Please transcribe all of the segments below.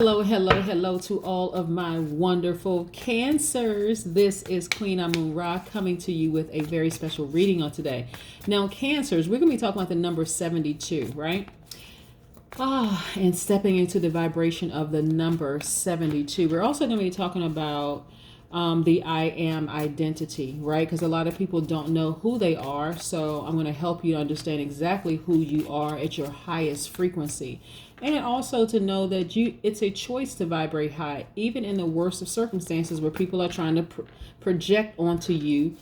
Hello, hello, hello to all of my wonderful Cancers. This is Queen Amun Ra coming to you with a very special reading on today. Now, Cancers, we're going to be talking about the number 72, right? And stepping into the vibration of the number 72. We're also going to be talking about the I am identity, right? Because a lot of people don't know who they are. So I'm going to help you understand exactly who you are at your highest frequency. And also to know that it's a choice to vibrate high, even in the worst of circumstances where people are trying to project onto you,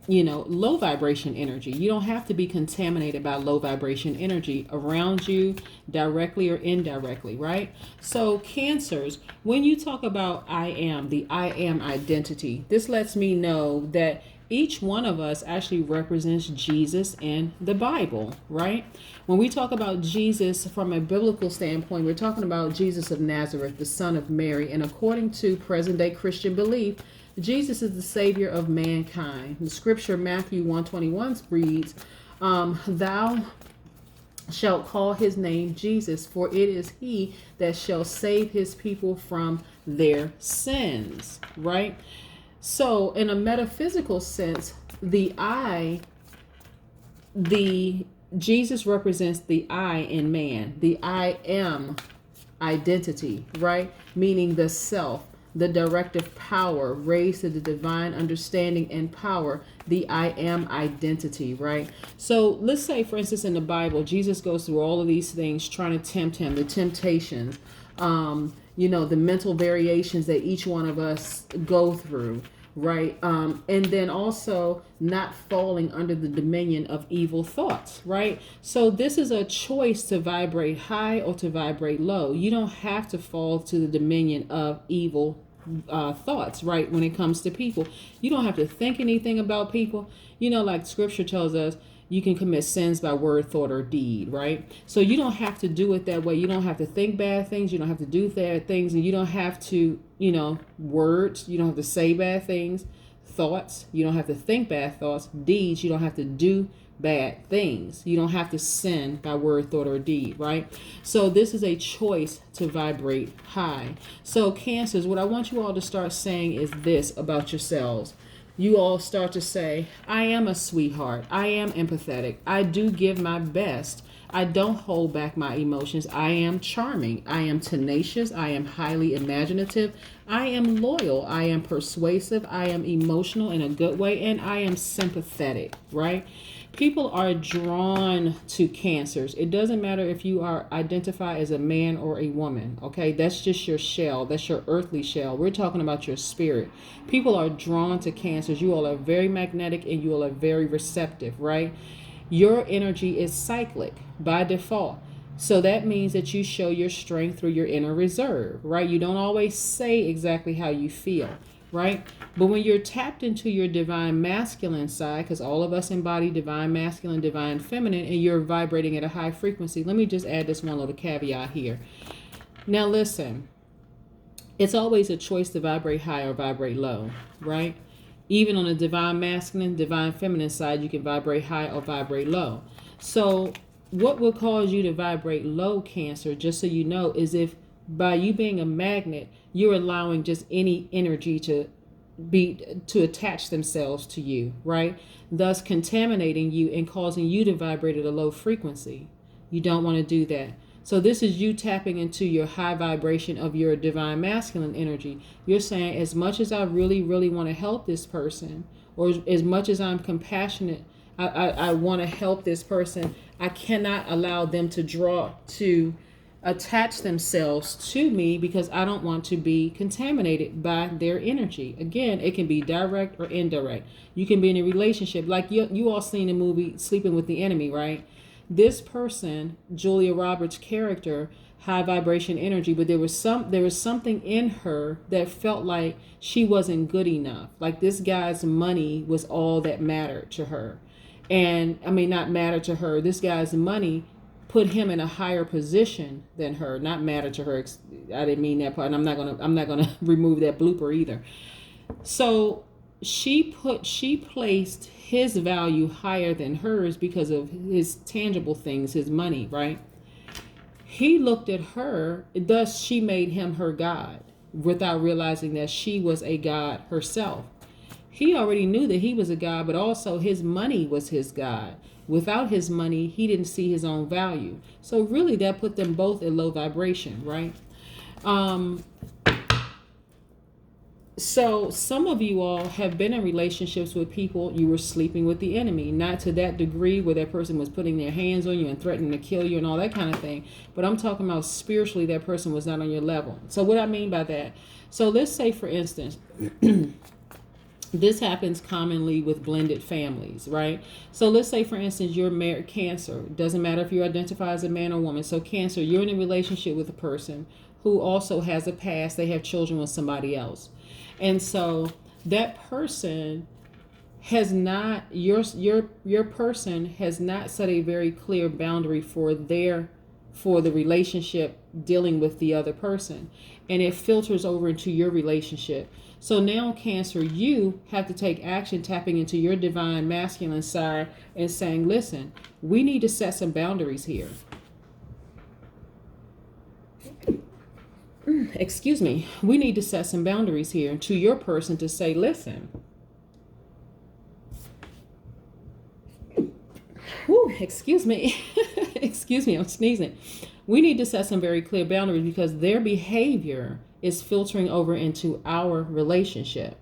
low vibration energy. You don't have to be contaminated by low vibration energy around you, directly or indirectly, right? So Cancers, when you talk about the I am identity, this lets me know that each one of us actually represents Jesus in the Bible, right? When we talk about Jesus from a biblical standpoint, we're talking about Jesus of Nazareth, the son of Mary. And according to present day Christian belief, Jesus is the savior of mankind. The scripture Matthew 1:21 reads, thou shalt call his name Jesus, for it is he that shall save his people from their sins, right? So in a metaphysical sense, Jesus represents the I in man, the I am identity, right? Meaning the self, the directive power raised to the divine understanding and power, the I am identity, right? So let's say, for instance, in the Bible, Jesus goes through all of these things trying to tempt him, the temptations, the mental variations that each one of us go through, right? And then also not falling under the dominion of evil thoughts, right? So this is a choice to vibrate high or to vibrate low. You don't have to fall to the dominion of evil thoughts, right? When it comes to people, you don't have to think anything about people. Like scripture tells us, you can commit sins by word, thought, or deed, right? So you don't have to do it that way. You don't have to think bad things. You don't have to do bad things. And you don't have to, words. You don't have to say bad things. Thoughts. You don't have to think bad thoughts. Deeds. You don't have to do bad things. You don't have to sin by word, thought, or deed, right? So this is a choice to vibrate high. So Cancers, what I want you all to start saying is this about yourselves. You all start to say, I am a sweetheart. I am empathetic. I do give my best. I don't hold back my emotions. I am charming. I am tenacious. I am highly imaginative. I am loyal. I am persuasive. I am emotional in a good way. And I am sympathetic, right? People are drawn to Cancers. It doesn't matter if you are identified as a man or a woman, okay? That's just your shell. That's your earthly shell. We're talking about your spirit. People are drawn to Cancers. You all are very magnetic and you all are very receptive, right? Your energy is cyclic by default. So that means that you show your strength through your inner reserve, right? You don't always say exactly how you feel, right? But when you're tapped into your divine masculine side, because all of us embody divine masculine, divine feminine, and you're vibrating at a high frequency, let me just add this one little caveat here. Now listen, it's always a choice to vibrate high or vibrate low, right? Even on the divine masculine, divine feminine side, you can vibrate high or vibrate low. So what will cause you to vibrate low, Cancer, just so you know, is if by you being a magnet, you're allowing just any energy to attach themselves to you, right? Thus contaminating you and causing you to vibrate at a low frequency. You don't want to do that. So this is you tapping into your high vibration of your divine masculine energy. You're saying, as much as I really, really want to help this person, or as much as I'm compassionate, I want to help this person, I cannot allow them to attach themselves to me because I don't want to be contaminated by their energy. Again, it can be direct or indirect. You can be in a relationship like you all seen the movie Sleeping with the Enemy, right? This person, Julia Roberts' character, high vibration energy, but there was something in her that felt like she wasn't good enough. Like this guy's money was all that mattered to her. And I mean, not matter to her. This guy's money put him in a higher position than her. Not matter to her. I didn't mean that part. And I'm not gonna remove that blooper either. So she placed his value higher than hers because of his tangible things, his money, right? He looked at her, thus she made him her God, without realizing that she was a God herself. He already knew that he was a God, but also his money was his God. Without his money, he didn't see his own value. So really that put them both in low vibration, right? So some of you all have been in relationships with people you were sleeping with the enemy, not to that degree where that person was putting their hands on you and threatening to kill you and all that kind of thing. But I'm talking about spiritually, that person was not on your level. So what I mean by that, so let's say for instance, this happens commonly with blended families, right? So let's say for instance, you're married, Cancer. Doesn't matter if you identify as a man or woman. So Cancer, you're in a relationship with a person who also has a past. They have children with somebody else. And so that person has not, your person has not set a very clear boundary for the relationship dealing with the other person. And it filters over into your relationship. So now, Cancer, you have to take action, tapping into your divine masculine side and saying, listen, we need to set some boundaries here. Excuse me, we need to set some boundaries here to your person to say, listen, excuse me, excuse me, I'm sneezing. We need to set some very clear boundaries because their behavior is filtering over into our relationship.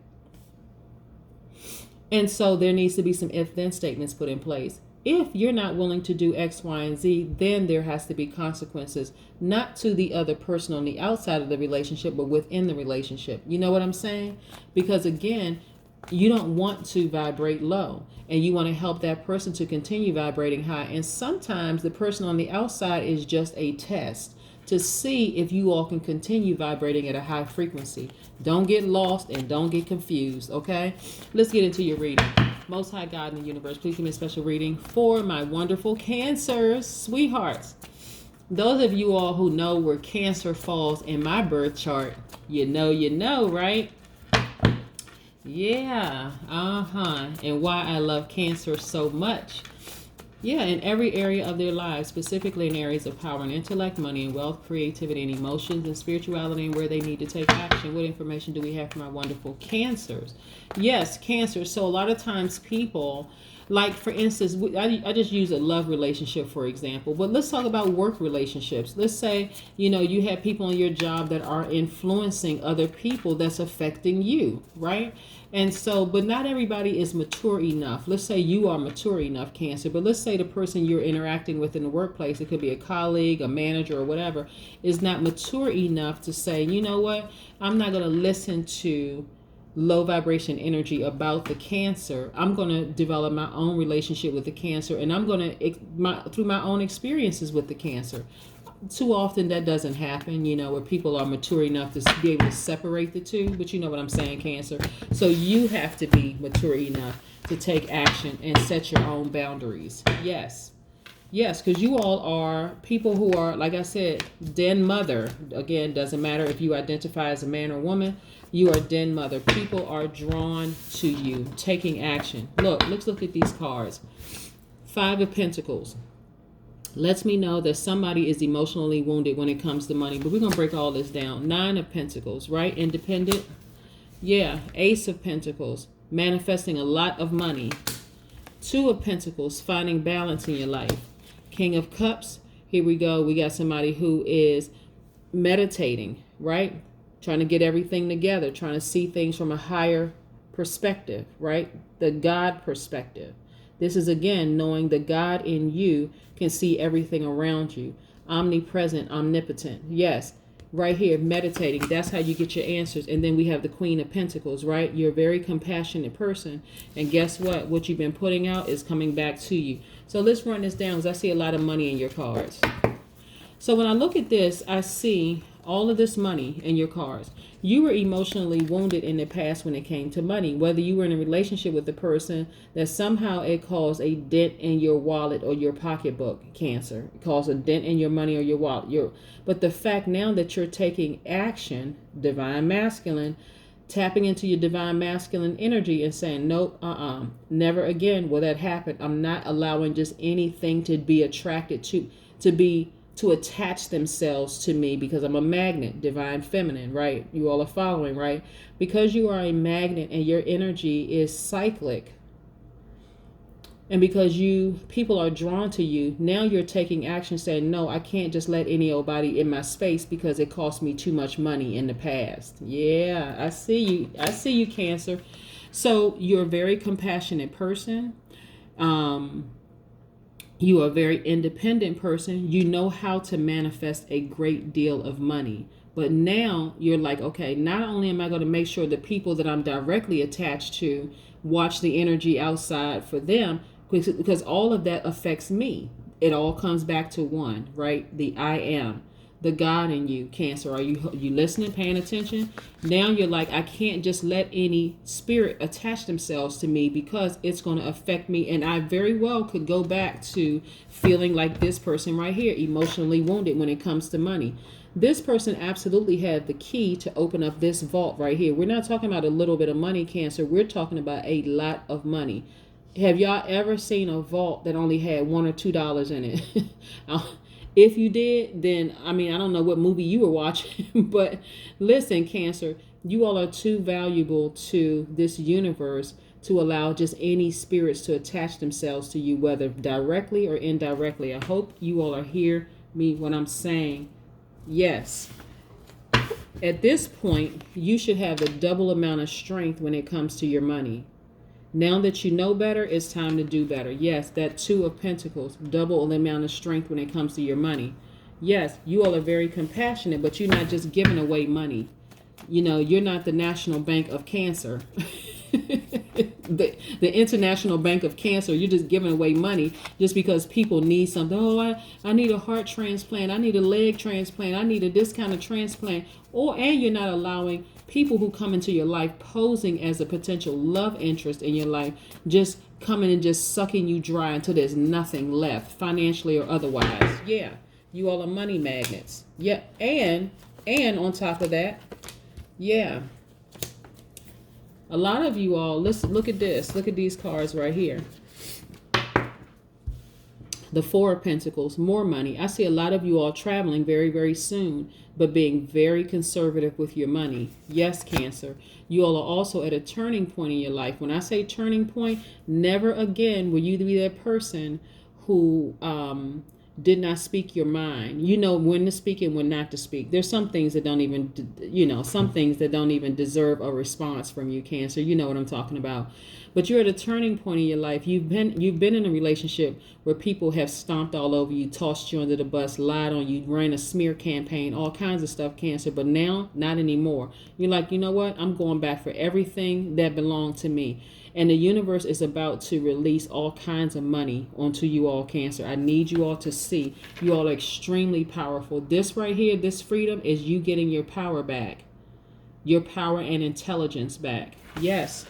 And so there needs to be some if-then statements put in place. If you're not willing to do X, Y, and Z, then there has to be consequences, not to the other person on the outside of the relationship, but within the relationship. You know what I'm saying? Because again, you don't want to vibrate low and you want to help that person to continue vibrating high. And sometimes the person on the outside is just a test to see if you all can continue vibrating at a high frequency. Don't get lost and don't get confused, okay? Let's get into your reading. Most High God in the universe, please give me a special reading for my wonderful Cancers, sweethearts. Those of you all who know where Cancer falls in my birth chart, you know, right? Yeah, and why I love Cancer so much. Yeah, in every area of their lives, specifically in areas of power and intellect, money and wealth, creativity and emotions, and spirituality, and where they need to take action. What information do we have from our wonderful Cancers? Yes, Cancer. So a lot of times people, like for instance, I just use a love relationship for example, but let's talk about work relationships. Let's say, you have people on your job that are influencing other people that's affecting you, right? And so, but not everybody is mature enough. Let's say you are mature enough, Cancer, but let's say the person you're interacting with in the workplace, it could be a colleague, a manager, or whatever, is not mature enough to say, you know what, I'm not going to listen to low vibration energy about the Cancer. I'm going to develop my own relationship with the Cancer, and I'm going to, through my own experiences with the Cancer. Too often that doesn't happen, where people are mature enough to be able to separate the two, but you know what I'm saying, Cancer. So you have to be mature enough to take action and set your own boundaries. Yes, because you all are people who are, like I said, den mother. Again, doesn't matter if you identify as a man or woman, you are den mother. People are drawn to you, taking action. Let's look at these cards. 5 of Pentacles. Lets me know that somebody is emotionally wounded when it comes to money. But we're going to break all this down. 9 of Pentacles, right? Independent. Yeah. Ace of Pentacles. Manifesting a lot of money. 2 of Pentacles. Finding balance in your life. King of Cups. Here we go. We got somebody who is meditating, right? Trying to get everything together. Trying to see things from a higher perspective, right? The God perspective. This is, again, knowing the God in you can see everything around you. Omnipresent, omnipotent. Yes, right here, meditating. That's how you get your answers. And then we have the Queen of Pentacles, right? You're a very compassionate person. And guess what? What you've been putting out is coming back to you. So let's run this down because I see a lot of money in your cards. So when I look at this, I see all of this money in your cards. You were emotionally wounded in the past when it came to money, whether you were in a relationship with a person that somehow it caused a dent in your wallet or your pocketbook, Cancer. It caused a dent in your money or your wallet. But the fact now that you're taking action, divine masculine, tapping into your divine masculine energy and saying, nope, never again will that happen. I'm not allowing just anything to be attracted to to attach themselves to me because I'm a magnet, divine feminine, right? You all are following, right? Because you are a magnet and your energy is cyclic, and because people are drawn to you, now you're taking action saying, no, I can't just let any old body in my space because it cost me too much money in the past. Yeah, I see you. I see you, Cancer. So you're a very compassionate person. You are a very independent person. You know how to manifest a great deal of money. But now you're like, okay, not only am I going to make sure the people that I'm directly attached to watch the energy outside for them, because all of that affects me. It all comes back to one, right? The I am, the God in you, Cancer. Are you listening, paying attention? Now you're like, I can't just let any spirit attach themselves to me because it's going to affect me. And I very well could go back to feeling like this person right here, emotionally wounded when it comes to money. This person absolutely had the key to open up this vault right here. We're not talking about a little bit of money, Cancer. We're talking about a lot of money. Have y'all ever seen a vault that only had $1 or $2 in it? If you did, then, I mean, I don't know what movie you were watching, but listen, Cancer, you all are too valuable to this universe to allow just any spirits to attach themselves to you, whether directly or indirectly. I hope you all are hearing me when I'm saying yes. At this point, you should have the double amount of strength when it comes to your money. Now that you know better, it's time to do better. Yes, that 2 of Pentacles, double the amount of strength when it comes to your money. Yes, you all are very compassionate, but you're not just giving away money. You know, you're not the National Bank of Cancer. the International Bank of Cancer. You're just giving away money just because people need something. Oh, I need a heart transplant. I need a leg transplant. I need this kind of transplant. And you're not allowing people who come into your life posing as a potential love interest in your life, just coming and just sucking you dry until there's nothing left, financially or otherwise. Yeah, you all are money magnets. Yeah, and on top of that, yeah, a lot of you all, look at this. Look at these cards right here. The 4 of Pentacles, more money. I see a lot of you all traveling very, very soon, but being very conservative with your money. Yes, Cancer. You all are also at a turning point in your life. When I say turning point, never again will you be that person who did not speak your mind. You know when to speak and when not to speak. There's some things that don't even, some things that don't even deserve a response from you, Cancer. You know what I'm talking about. But you're at a turning point in your life. You've been in a relationship where people have stomped all over you, tossed you under the bus, lied on you, ran a smear campaign, all kinds of stuff, Cancer. But now, not anymore. You're like, you know what? I'm going back for everything that belonged to me. And the universe is about to release all kinds of money onto you all, Cancer. I need you all to see. You all are extremely powerful. This right here, this freedom, is you getting your power back. Your power and intelligence back. Yes.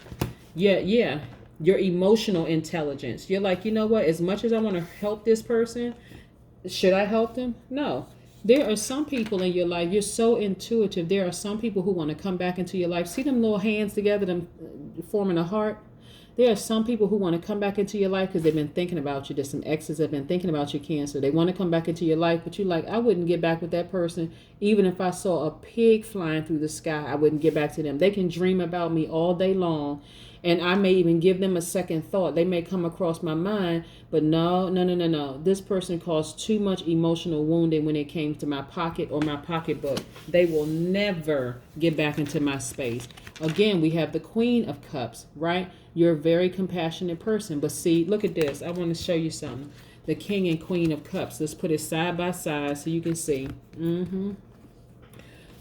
Yeah. Your emotional intelligence. You're like, you know what? As much as I want to help this person, should I help them? No. There are some people in your life, you're so intuitive. There are some people who want to come back into your life. See them little hands together, them forming a heart? There are some people who want to come back into your life because they've been thinking about you. There's some exes that have been thinking about your, Cancer. They want to come back into your life, but you're like, I wouldn't get back with that person. Even if I saw a pig flying through the sky, I wouldn't get back to them. They can dream about me all day long, and I may even give them a second thought. They may come across my mind, but no. This person caused too much emotional wounding when it came to my pocket or my pocketbook. They will never get back into my space. Again, we have the Queen of Cups, right? You're a very compassionate person. But see, look at this. I want to show you something. The King and Queen of Cups. Let's put it side by side so you can see.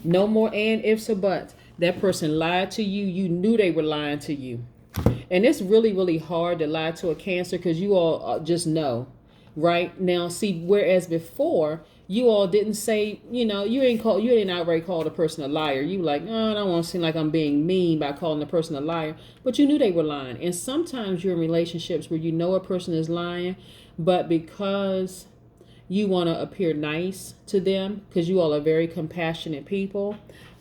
No more and ifs or buts. That person lied to you. You knew they were lying to you. And it's really, really hard to lie to a Cancer because you all just know. Right? Now, see, whereas before, you all didn't say, you didn't outright call the person a liar. You were like, oh, I don't want to seem like I'm being mean by calling the person a liar. But you knew they were lying. And sometimes you're in relationships where you know a person is lying, but because you want to appear nice to them, because you all are very compassionate people,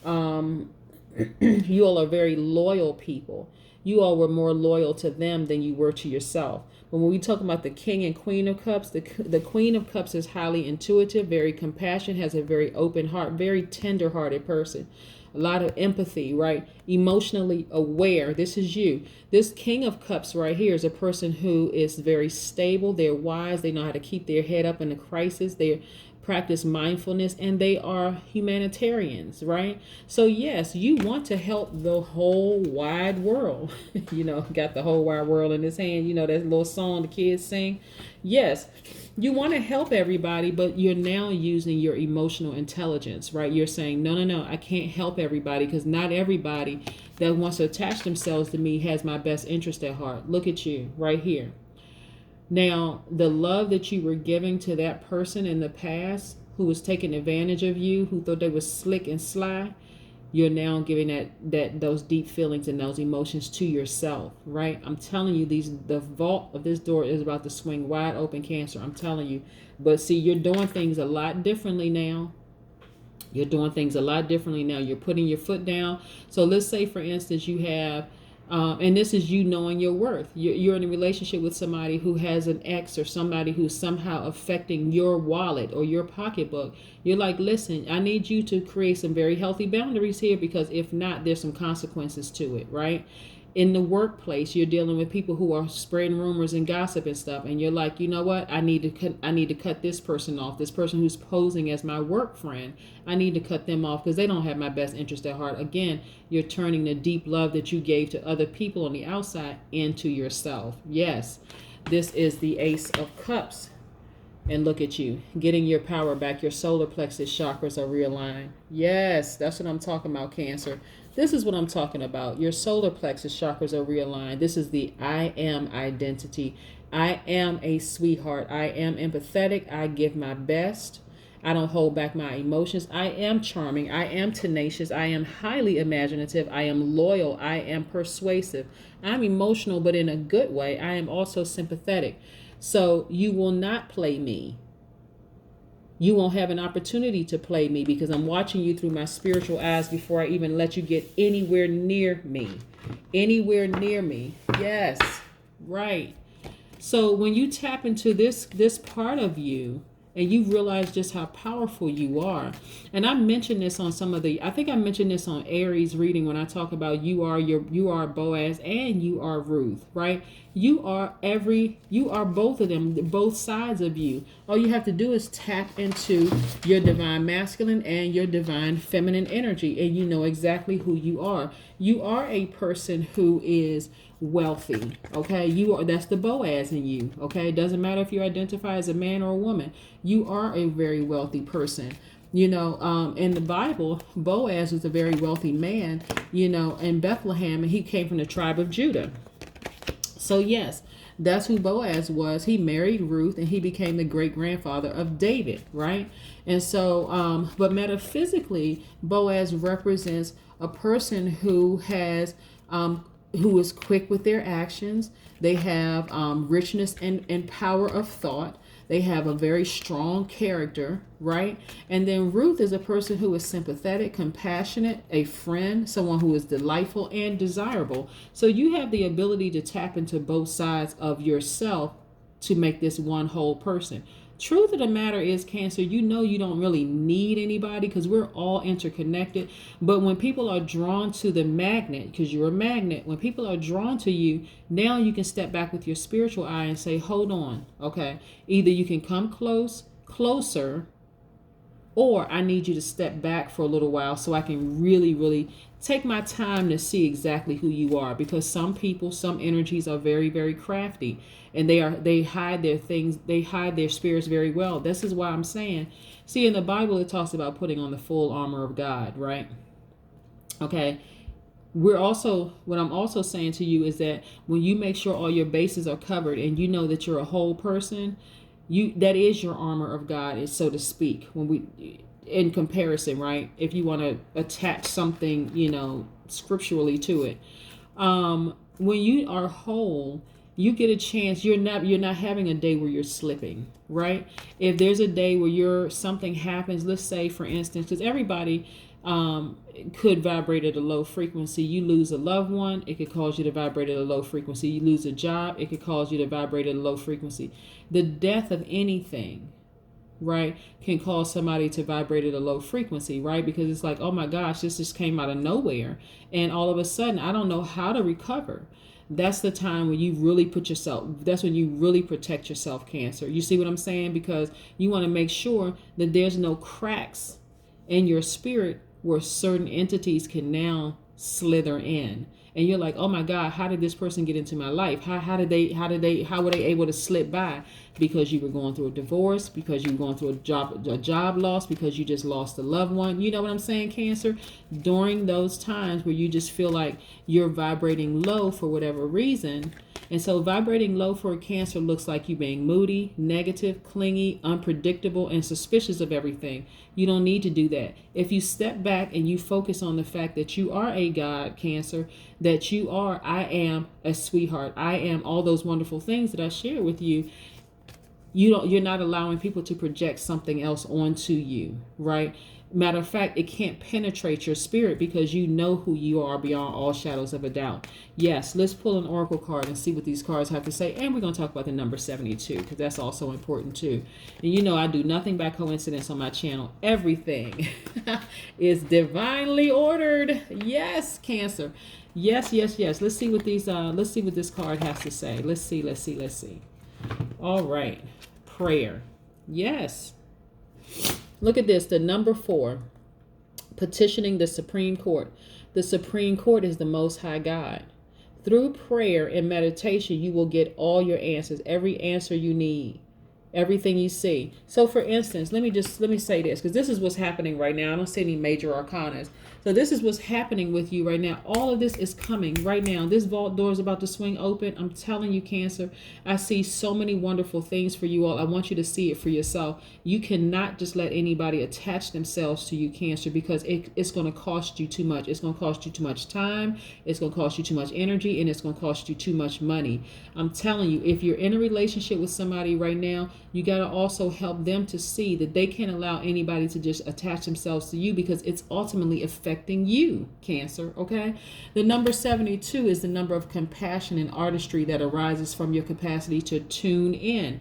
you all are very loyal people. you all were more loyal to them than you were to yourself. But when we talk about the King and Queen of Cups, the Queen of Cups is highly intuitive, very compassionate, has a very open heart, very tender-hearted person. A lot of empathy, right? Emotionally aware. This is you. This King of Cups right here is a person who is very stable. They're wise. They know how to keep their head up in a crisis. They practice mindfulness, and they are humanitarians, right? So yes, you want to help the whole wide world. Got the whole wide world in his hand. That little song the kids sing. Yes, you want to help everybody, but you're now using your emotional intelligence, right? You're saying, no, I can't help everybody because not everybody that wants to attach themselves to me has my best interest at heart. Look at you right here. Now, the love that you were giving to that person in the past who was taking advantage of you, who thought they were slick and sly, you're now giving those deep feelings and those emotions to yourself, right? I'm telling you, the vault of this door is about to swing wide open, Cancer. I'm telling you. But see, you're doing things a lot differently now. You're doing things a lot differently now. You're putting your foot down. So let's say, for instance, you have and this is you knowing your worth. You're in a relationship with somebody who has an ex or somebody who's somehow affecting your wallet or your pocketbook. You're like, listen, I need you to create some very healthy boundaries here, because if not, there's some consequences to it, right? In the workplace, you're dealing with people who are spreading rumors and gossip and stuff, and you're like, you know what? I need to cut this person off. This person who's posing as my work friend, I need to cut them off because they don't have my best interest at heart. Again, you're turning the deep love that you gave to other people on the outside into yourself. Yes, this is the Ace of Cups. And look at you, getting your power back. Your solar plexus chakras are realigned. Yes, that's what I'm talking about, Cancer. This is what I'm talking about. Your solar plexus chakras are realigned. This is the I am identity. I am a sweetheart. I am empathetic. I give my best. I don't hold back my emotions. I am charming. I am tenacious. I am highly imaginative. I am loyal. I am persuasive. I'm emotional, but in a good way. I am also sympathetic. So you will not play me. You won't have an opportunity to play me because I'm watching you through my spiritual eyes before I even let you get anywhere near me. Anywhere near me. Yes, right. So when you tap into this part of you, and you realize just how powerful you are. And I mentioned this on I think I mentioned this on Aries reading when I talk about you are Boaz and you are Ruth, right? You are both of them, both sides of you. All you have to do is tap into your divine masculine and your divine feminine energy, and you know exactly who you are. You are a person who is wealthy, okay? That's the Boaz in you, okay? It doesn't matter if you identify as a man or a woman. You are a very wealthy person. In the Bible, Boaz was a very wealthy man, in Bethlehem, and he came from the tribe of Judah. So yes, that's who Boaz was. He married Ruth and he became the great grandfather of David, right? And so, but metaphysically, Boaz represents a person who is quick with their actions. They have richness and power of thought. They have a very strong character, right? And then Ruth is a person who is sympathetic, compassionate, a friend, someone who is delightful and desirable. So you have the ability to tap into both sides of yourself to make this one whole person. Truth of the matter is, Cancer, you don't really need anybody because we're all interconnected. But when people are drawn to the magnet, because you're a magnet, when people are drawn to you, now you can step back with your spiritual eye and say, hold on, okay? Either you can come closer, or I need you to step back for a little while so I can really, really take my time to see exactly who you are, because some people, some energies are very, very crafty, and they hide their things, they hide their spirits very well. This is why I'm saying, see, in the Bible it talks about putting on the full armor of God, right? Okay. What I'm also saying to you is that when you make sure all your bases are covered and you know that you're a whole person, that is your armor of God, is so to speak. In comparison, right? If you want to attach something, scripturally to it, when you are whole, you get a chance. You're not having a day where you're slipping, right? If there's a day where something happens, let's say, for instance, because everybody could vibrate at a low frequency. You lose a loved one, it could cause you to vibrate at a low frequency. You lose a job, it could cause you to vibrate at a low frequency. The death of anything, right, can cause somebody to vibrate at a low frequency, right? Because it's like, oh my gosh, this just came out of nowhere. And all of a sudden, I don't know how to recover. That's the time when you really that's when you really protect yourself, Cancer. You see what I'm saying? Because you want to make sure that there's no cracks in your spirit where certain entities can now slither in. And you're like, oh my God, how did this person get into my life? How were they able to slip by? Because you were going through a divorce, because you were going through a job loss, because you just lost a loved one. You know what I'm saying, Cancer? During those times where you just feel like you're vibrating low for whatever reason. And so vibrating low for a Cancer looks like you being moody, negative, clingy, unpredictable, and suspicious of everything. You don't need to do that. If you step back and you focus on the fact that you are a God, Cancer, that you are, I am a sweetheart, I am all those wonderful things that I shared with you, you're not allowing people to project something else onto you, right? Matter of fact, it can't penetrate your spirit because you know who you are beyond all shadows of a doubt. Yes, let's pull an oracle card and see what these cards have to say. And we're going to talk about the number 72 because that's also important too. And you know I do nothing by coincidence on my channel. Everything is divinely ordered. Yes, Cancer. Yes, yes, yes. Let's see what let's see what this card has to say. Let's see. All right. Prayer. Yes. Look at this, the number 4, petitioning the Supreme Court. The Supreme Court is the Most High God. Through prayer and meditation, you will get all your answers, every answer you need, everything you see. So for instance, let me say this, because this is what's happening right now. I don't see any major arcanas. So this is what's happening with you right now. All of this is coming right now. This vault door is about to swing open. I'm telling you, Cancer, I see so many wonderful things for you all. I want you to see it for yourself. You cannot just let anybody attach themselves to you, Cancer, because it's going to cost you too much. It's going to cost you too much time. It's going to cost you too much energy, and it's going to cost you too much money. I'm telling you, if you're in a relationship with somebody right now, you got to also help them to see that they can't allow anybody to just attach themselves to you because it's ultimately affecting you, Cancer, okay? The number 72 is the number of compassion and artistry that arises from your capacity to tune in.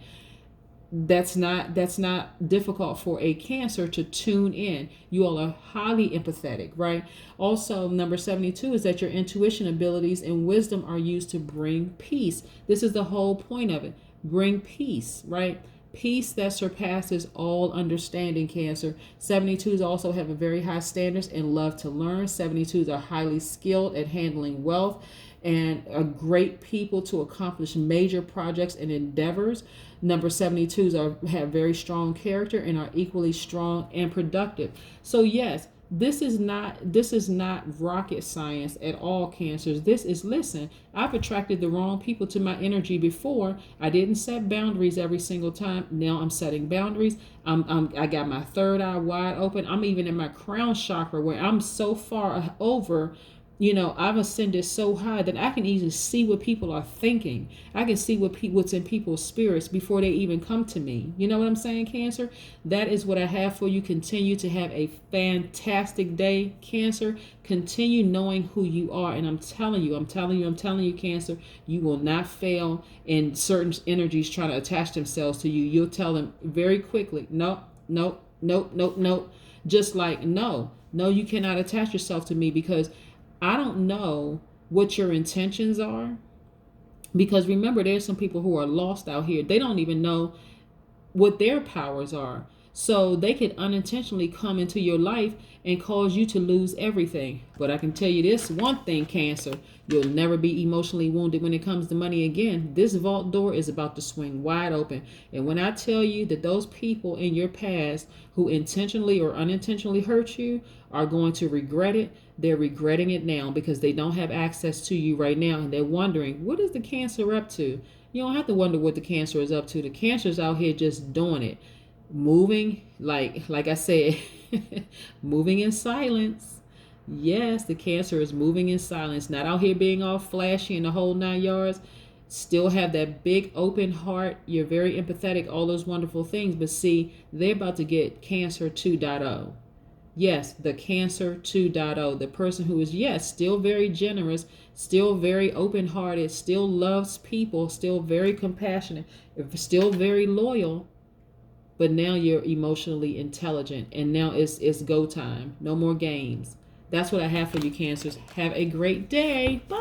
That's not difficult for a Cancer to tune in. You all are highly empathetic, right? Also, number 72 is that your intuition abilities and wisdom are used to bring peace. This is the whole point of it. Bring peace, right? Peace that surpasses all understanding, Cancer. 72s also have a very high standards and love to learn. 72s are highly skilled at handling wealth and are great people to accomplish major projects and endeavors. Number 72s have very strong character and are equally strong and productive. So yes, this is not rocket science at all, Cancers. This is, listen, I've attracted the wrong people to my energy before. I didn't set boundaries every single time. Now I'm setting boundaries. I got my third eye wide open. I'm even in my crown chakra where I'm so far over. You know, I've ascended so high that I can easily see what people are thinking. I can see what's in people's spirits before they even come to me. You know what I'm saying, Cancer? That is what I have for you. Continue to have a fantastic day, Cancer. Continue knowing who you are. And I'm telling you, Cancer, you will not fail in certain energies trying to attach themselves to you. You'll tell them very quickly, no. Just like, no, you cannot attach yourself to me because I don't know what your intentions are. Because remember, there's some people who are lost out here. They don't even know what their powers are. So they could unintentionally come into your life and cause you to lose everything. But I can tell you this one thing, Cancer, you'll never be emotionally wounded when it comes to money again. This vault door is about to swing wide open. And when I tell you that those people in your past who intentionally or unintentionally hurt you are going to regret it, they're regretting it now because they don't have access to you right now. And they're wondering, what is the Cancer up to? You don't have to wonder what the Cancer is up to. The Cancer's out here just doing it. Moving, like I said, moving in silence. Yes, the Cancer is moving in silence. Not out here being all flashy in the whole 9 yards. Still have that big open heart. You're very empathetic, all those wonderful things. But see, they're about to get Cancer 2.0. Yes, the Cancer 2.0, the person who is, yes, still very generous, still very open-hearted, still loves people, still very compassionate, still very loyal, but now you're emotionally intelligent, and now it's go time. No more games. That's what I have for you, Cancers. Have a great day. Bye.